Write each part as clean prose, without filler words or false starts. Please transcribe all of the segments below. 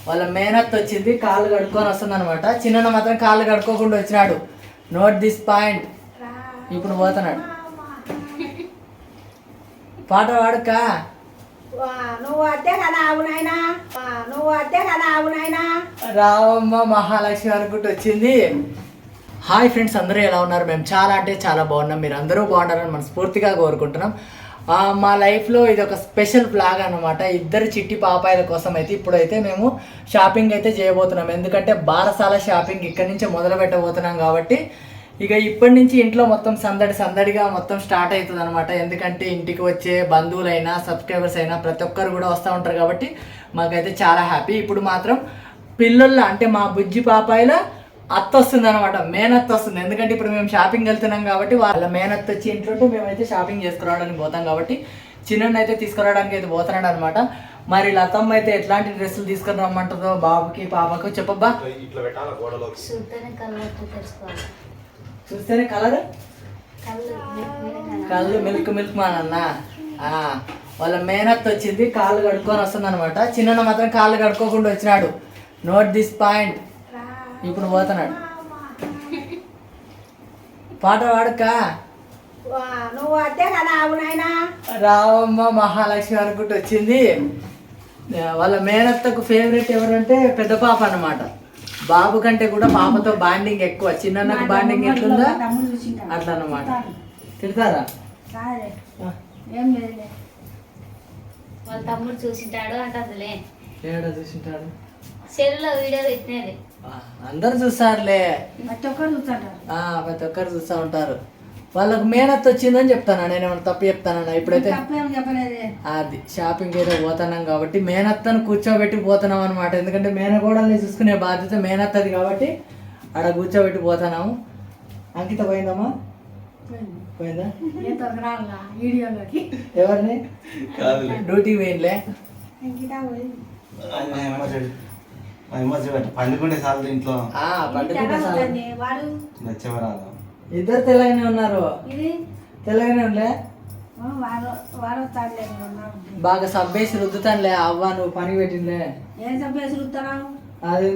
వాళ్ళ మేనత్ వచ్చింది, కాళ్ళు కడుక్కొని వస్తుంది అనమాట. చిన్న మాత్రం కాళ్ళు కడుక్కోకుండా వచ్చినాడు. Note this point. ఇప్పుడు పోతున్నాడు. పాట పాడక నువ్వు అత్తే కదా అవునైనా, నువ్వు అత్తే కదా అవునైనా. రావమ్మ మహాలక్ష్మి అనుకుంటూ వచ్చింది. హాయ్ ఫ్రెండ్స్, అందరూ ఎలా ఉన్నారు? మేము చాలా అంటే చాలా బాగున్నాం. మీరు అందరూ బాగుంటారని మనస్ఫూర్తిగా కోరుకుంటున్నాం. మా లైఫ్లో ఇది ఒక స్పెషల్ బ్లాగ్ అనమాట. ఇద్దరు చిట్టి పాపాయిల కోసం అయితే ఇప్పుడైతే మేము షాపింగ్ అయితే చేయబోతున్నాం. ఎందుకంటే బారసాల షాపింగ్ ఇక్కడి నుంచి మొదలు పెట్టబోతున్నాం కాబట్టి ఇక ఇప్పటి నుంచి ఇంట్లో మొత్తం సందడిగా మొత్తం స్టార్ట్ అవుతుంది అనమాట. ఎందుకంటే ఇంటికి వచ్చే బంధువులైనా సబ్స్క్రైబర్స్ అయినా ప్రతి ఒక్కరు కూడా వస్తూ ఉంటారు కాబట్టి మాకైతే చాలా హ్యాపీ. ఇప్పుడు మాత్రం పిల్లల అంటే మా బుజ్జి పాపాయిల అత్త వస్తుంది అనమాట, మేనత్త వస్తుంది. ఎందుకంటే ఇప్పుడు మేము షాపింగ్ వెళ్తున్నాం కాబట్టి వాళ్ళ మేనత్త వచ్చి ఇంట్లో మేమైతే షాపింగ్ చేసుకురావడానికి పోతాం కాబట్టి చిన్న అయితే తీసుకురావడానికి అయితే పోతున్నాడు అనమాట. మరి లతమ్మ అయితే ఎట్లాంటి డ్రెస్సులు తీసుకుని రమ్మంటుందో బాబుకి పాపకు చెప్పబ్బా. చూస్తేనే కలర్ కళ్ళు మిల్క్ మా నాన్న. వాళ్ళ మేనత్త వచ్చింది, కాళ్ళు కడుక్కొని వస్తుంది అనమాట. చిన్న మాత్రం కాళ్ళు కడుక్కోకుండా వచ్చినాడు. Note this point. ఇప్పుడు పోతున్నాడు. పాట పాడక నువ్వు అత్తే కదా అవునైనా. రావమ్మ మహాలక్ష్మి అనుకుంటూ వచ్చింది. వాళ్ళ మేనత్తకు ఫేవరెట్ ఎవరంటే పెద్ద పాప అన్నమాట. బాబు కంటే కూడా పాపతో బాండింగ్ ఎక్కువ. చిన్నకు బాండింగ్ ఎట్లుందా అట్లా అన్నమాట. తిడతారా? ఏం లేదు, వాళ్ళ తమ్ముడు చూసింటాడు అంటే అసలే ఏడా చూసింటాడు. సెల్లో వీడియో పెట్టినది అందరు చూస్తారులే, ప్రతి ఒక్కరు చూస్తాడు. ప్రతి ఒక్కరు చూస్తూ ఉంటారు. వాళ్ళకు మేనత్త వచ్చిందని చెప్తాను. నేను ఏమన్నా తప్పు చెప్తానన్నా? ఇప్పుడైతే అది షాపింగ్ ఏదో పోతున్నాం కాబట్టి మేనత్తను కూర్చోబెట్టి పోతున్నాం అనమాట. ఎందుకంటే మేనగోడల్ని చూసుకునే బాధ్యత మేనత్తది కాబట్టి ఆడ కూర్చోబెట్టి పోతున్నాము. అంకిత పోయిందమ్మా? పోయిందా? ఎవరిని? డ్యూటీ పోయిందిలే. పండుకుంటే చాలు ఇంట్లో. పండుకుంటే చాలు. ఇద్దరు తెల్లగానే ఉన్నారు. తెల్లగానే ఉండలే, బాగా సబ్బేసి రుద్దుతానులే. అవ్వ నువ్వు పని పెట్టిందే. ఏం సబ్బేసి రుద్దుతున్నావు? అది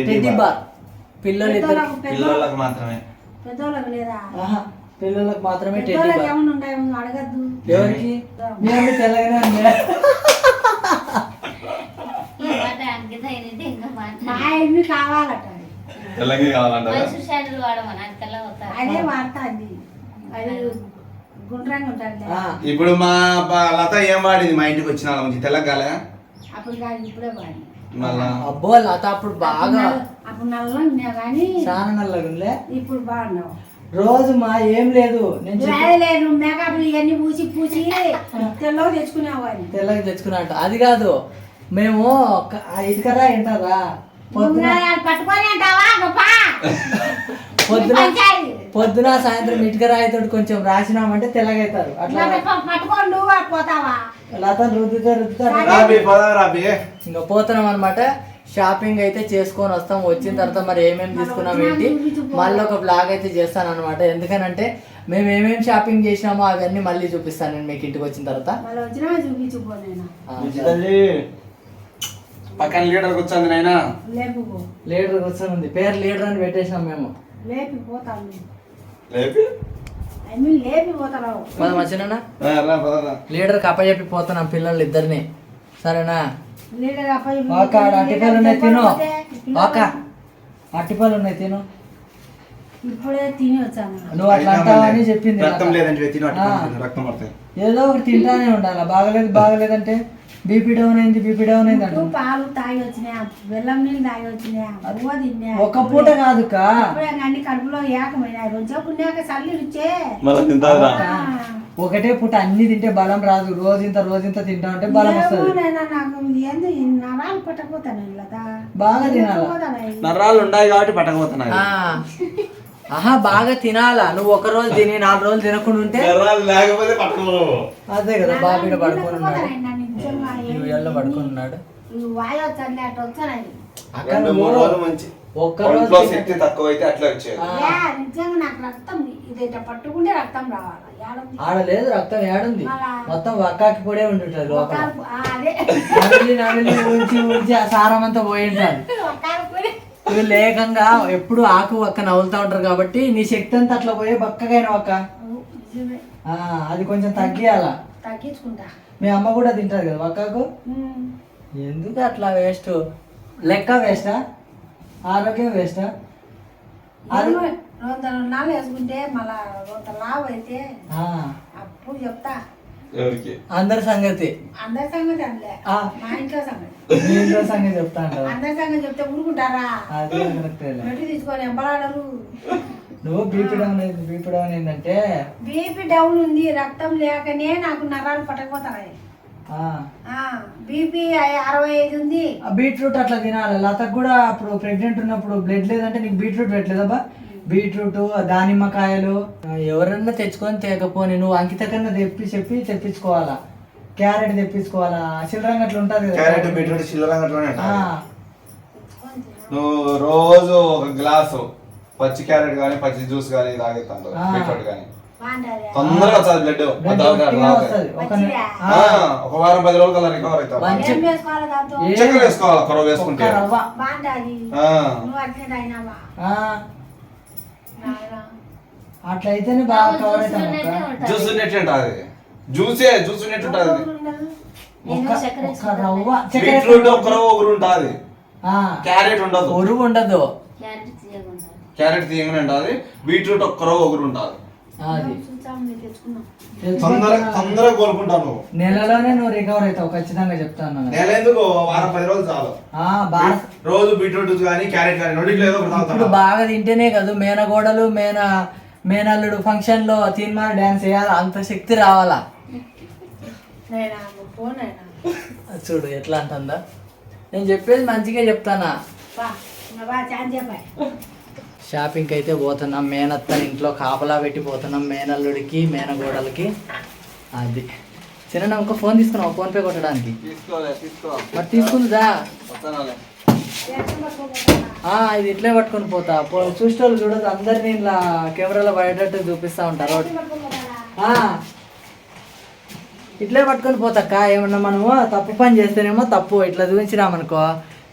టెడ్డీ బార్. పిల్లలకు మాత్రమే, పెద్దోళ్ళకి లేదా? పిల్లలకు మాత్రమే టెడ్డీ బార్. ఏమన్నా ఉంటాయి అడగద్దు. ఎవరికి? మేము తెల్లగానే ఉండే. అంకిత ఏంటంటే ఇంకా మా ఇల్లు కావాలట, అదే వాడుతుంది. అది గుండ్రంగా ఉంటుంది. ఇప్పుడు మా లత ఏం వాడింది? మా ఇంటికి వచ్చిన మంచి తెల్లగాల. అప్పుడు కాదు, ఇప్పుడే వాడి. అబ్బో లత అప్పుడు బాగా, అప్పుడు నల్లగా ఉన్నా కానీ చాలా నల్లగా ఉండే. ఇప్పుడు బాగున్నావు. రోజు మా ఏం లేదు, లేదు మేకప్ ఇవన్నీ పూసి తెల్లగా తెచ్చుకునేవాడిని. తెల్లగా తెచ్చుకున్నట్టు అది కాదు. మేము ఇటుకరా ఏంటారా పొద్దున సాయంత్రం ఇటుక రాయితో కొంచెం రాసినామంటే తెల్లగా అవుతారు. అట్లా పట్టుకోండు పోతావా? లతను రుద్దుతారు ఇంకా పోతున్నాం అనమాట. షాపింగ్ అయితే చేసుకొని వస్తాం. వచ్చిన తర్వాత మరి ఏమేమి తీసుకున్నాం ఏంటి మళ్ళీ ఒక బ్లాగ్ అయితే చేస్తాను అనమాట. ఎందుకనంటే మేము ఏమేమి షాపింగ్ చేసినామో అవన్నీ మళ్ళీ చూపిస్తాను నేను మీకు ఇంటికి వచ్చిన తర్వాత. పక్కన లీడర్ కూర్చోంది నాయనా. లీడర్ కూర్చొని పేరు లీడర్ అని పెట్టేసినాం మేము. లీడర్ అప్పచెప్పి పోతున్నాం పిల్లలు ఇద్దరిని. సరేనా? అట్టిపళ్ళు ఉన్నాయి తిను. అట్టిపళ్ళు ఉన్నాయి తిను. ఇప్పుడే తిని వచ్చాను. నువ్వు అట్లా అంటావని చెప్పింది. ఏదో ఒకటి తింటానే ఉండాలి. బాగలేదంటే బీపీ డౌన్ అయింది అంటే పాలు తాగి వచ్చినాయా, బెల్లం నీళ్ళు తాగి వచ్చినాయా, అవ్వ తిన్నా. ఒక పూట కాదు అన్ని కడుపులో ఏకమైనా రోజు పుణ్యాక చల్లి రుచే. ఒకటే పూట అన్ని తింటే బలం రాదు. రోజంత తింటా ఉంటే బలం వస్తుంది. నరాలు పట్టకపోతాను బాగా తినాలి. నరాలు ఉన్నాయి కాబట్టి పట్టకపోతున్నాయి. బాగా తినాలా. నువ్వు ఒక రోజు తిని 4 రోజులు తినకుండా ఉంటే అదే కదా. బాబీడ పడుకొని ఉన్నాడు, పడుకొని ఉన్నాడు. శక్తి తక్కువ అయితే అట్లా వచ్చేది. నిజంగా నాకు రక్తం ఇదైతే పట్టుకుంటే రక్తం రావాలి. ఏడుంది? ఆడ లేదు రక్తం ఏడుంది మళ్ళా? మొత్తం వక్కాకి పొడే ఉంటుంటది లోపల అదే నమిలి ఉంచి ఆ సారం అంతా పోయి ఉంటుంది ఇవి లేకంగా ఎప్పుడు ఆకు ఒక్క నవ్వులుతా ఉంటారు కాబట్టి నీ శక్తి అంతా అట్లా పోయే బక్కగైన ఒక్క అది కొంచెం తగ్గియాల. తగ్గించుకుంటా. మీ అమ్మ కూడా తింటది కదా ఒక్కకు. ఎందుకు అట్లా వేస్ట్? లెక్క వేస్టా? ఆరోగ్యం వేస్టా? అది 2 వేసుకుంటే మళ్ళా 2 లావు అయితే అప్పుడు చెప్తా. అందరి సంగతి అందరి సంగతి అనలే, మా ఇంట్లో సంగతి. మీ ఇంట్లో సంగతి చెప్తా అంటావు. అందరి సంగతి చెప్తే ఊరుకుంటారా? అది మెట్టు తీసుకొని ఎంబలాడరు. నువ్వు బీపీ డౌన్ ఏంటంటే బీపీ డౌన్ ఉంది, రక్తం లేకనే నాకు నరాలు పట్టకపోతాయి. బీపీ 65 ఉంది. బీట్రూట్ అట్లా తినాలి. లతకు కూడా అప్పుడు ప్రెగ్నెంట్ ఉన్నప్పుడు బ్లడ్ లేదంటే నీకు బీట్రూట్ పెట్టలేదబ్బా? బీట్రూట్, దానిమ్మకాయలు ఎవరన్నా తెచ్చుకొని తేకపోని నువ్వు అంకిత కన్నా తెప్పించుకోవాలా. క్యారెట్ తెప్పించుకోవాలా. చిల్లరంగా అట్లా ఉంటుంది కదా. క్యారెట్ బీట్రూట్ చిల్లరంగా. నువ్వు రోజు ఒక గ్లాసు పచ్చి క్యారెట్ కానీ పచ్చి జ్యూస్ కానీ తాగేస్తాను. బీట్రూట్ కానీ తొందరగా వస్తుంది బ్లడ్. ఒక వారం 10 రోజులు కల్లా రికవర్ అవుతావు. చక్కెర వేసుకోవాలి, కొరవ వేసుకుంటే. అట్లయితేనే బాగా కవర్ అవుతాం. జ్యూస్ ఉన్నట్టు ఉంటుంది. జ్యూస్ ఉన్నట్టు ఉంటుంది. బీట్రూట్ ఒక రవ్వ ఒకరు ఉంటుంది, క్యారెట్ ఉండదు. ఒరుగు ఉండదు, క్యారెట్ తీయగానే ఉంటుంది. బీట్రూట్ ఒక్క రవ్వ ఒకరు ఉంటుంది. తొందరగా కోలుకుంటావు నువ్వు. నెలలోనే నువ్వు రికవర్ అవుతావు ఖచ్చితంగా చెప్తాను. నెల ఎందుకు, వారం 10 రోజులు చాలు. రోజు బీట్రూట్ కానీ క్యారెట్ కానీ రెండిట్లో ఏదో ఒకటి తాగుతావు. ఇప్పుడు బాగా తింటేనే కదా మేనగోడలు మేనల్లుడు ఫంక్షన్ లో తీన్మార్ డాన్స్ వేయాలి, అంత శక్తి రావాలా. చూడు ఎట్లా అంటుందా. నేను చెప్పేది మంచిగా చెప్తానా. షాపింగ్కి అయితే పోతున్నాం. మేనత్తని ఇంట్లో కాపలా పెట్టి పోతున్నాం. మేనల్లుడికి మేనగోడలకి. అది చిన్న ఒక ఫోన్ తీసుకున్నావు, ఫోన్ పే కొట్టడానికి. మరి తీసుకుందా? ఇది ఇట్లే పట్టుకొని పోతా. చూసేవాళ్ళు చూడదు, అందరినీ ఇలా కెమెరాలో పడేటట్టు చూపిస్తా ఉంటారు. ఇట్లే పట్టుకొని పోతాక. ఏమన్నా మనము తప్పు పని చేస్తేనేమో తప్పు ఇట్లా చూపించినామనుకో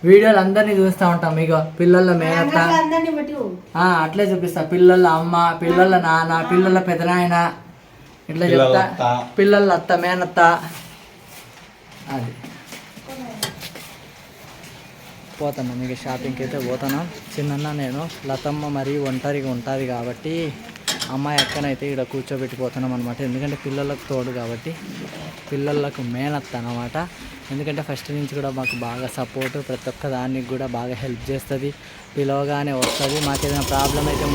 వీడియోలు అందరినీ చూస్తూ ఉంటాం. ఇగో పిల్లల మేనత్త అట్లే చూపిస్తా. పిల్లల అమ్మ, పిల్లల నాన్న, పిల్లల పెదనాయన ఇట్లా చెప్తా. పిల్లల అత్త, మేనత్త. అది పోతున్నాం ఇక షాపింగ్కి అయితే పోతున్నాం. చిన్న నేను లతమ్మ మరి ఒంటరిగా ఉంటుంది కాబట్టి అమ్మాయి అక్కనైతే ఇక్కడ కూర్చోబెట్టిపోతున్నాం అనమాట. ఎందుకంటే పిల్లలకు తోడు కాబట్టి, పిల్లలకు మేనత్త అనమాట. ఎందుకంటే ఫస్ట్ నుంచి కూడా మాకు బాగా సపోర్ట్, ప్రతి ఒక్క దానికి కూడా బాగా హెల్ప్ చేస్తుంది. పిలవగానే వస్తుంది. మాకు ఏదైనా ప్రాబ్లం అయితే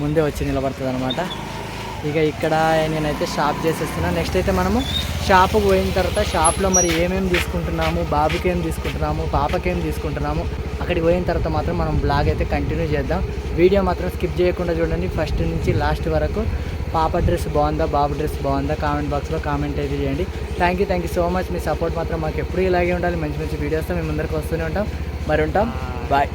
ముందే వచ్చి నిలబడుతుంది అనమాట. ఇక ఇక్కడ నేనైతే షాప్ చేసేస్తున్నాను. నెక్స్ట్ అయితే మనము షాప్కి పోయిన తర్వాత షాప్లో మరి ఏమేమి తీసుకుంటున్నాము, బాబుకి ఏం తీసుకుంటున్నాము, పాపకి ఏం తీసుకుంటున్నాము, అక్కడికి పోయిన తర్వాత మాత్రం మనం బ్లాగ్ అయితే కంటిన్యూ చేద్దాం. వీడియో మాత్రం స్కిప్ చేయకుండా చూడండి ఫస్ట్ నుంచి లాస్ట్ వరకు. పాప డ్రెస్ బాగుందా, బాబు డ్రెస్ బాగుందా, కామెంట్ బాక్స్లో కామెంట్ అయితే చేయండి. Thank you so much. Me support మాత్రం మాకు ఎప్పుడూ ఇలాగే ఉండాలి. మంచి మంచి వీడియోస్తో మేము ముందరికి వస్తూనే ఉంటాం. మరి ఉంటాం. బాయ్.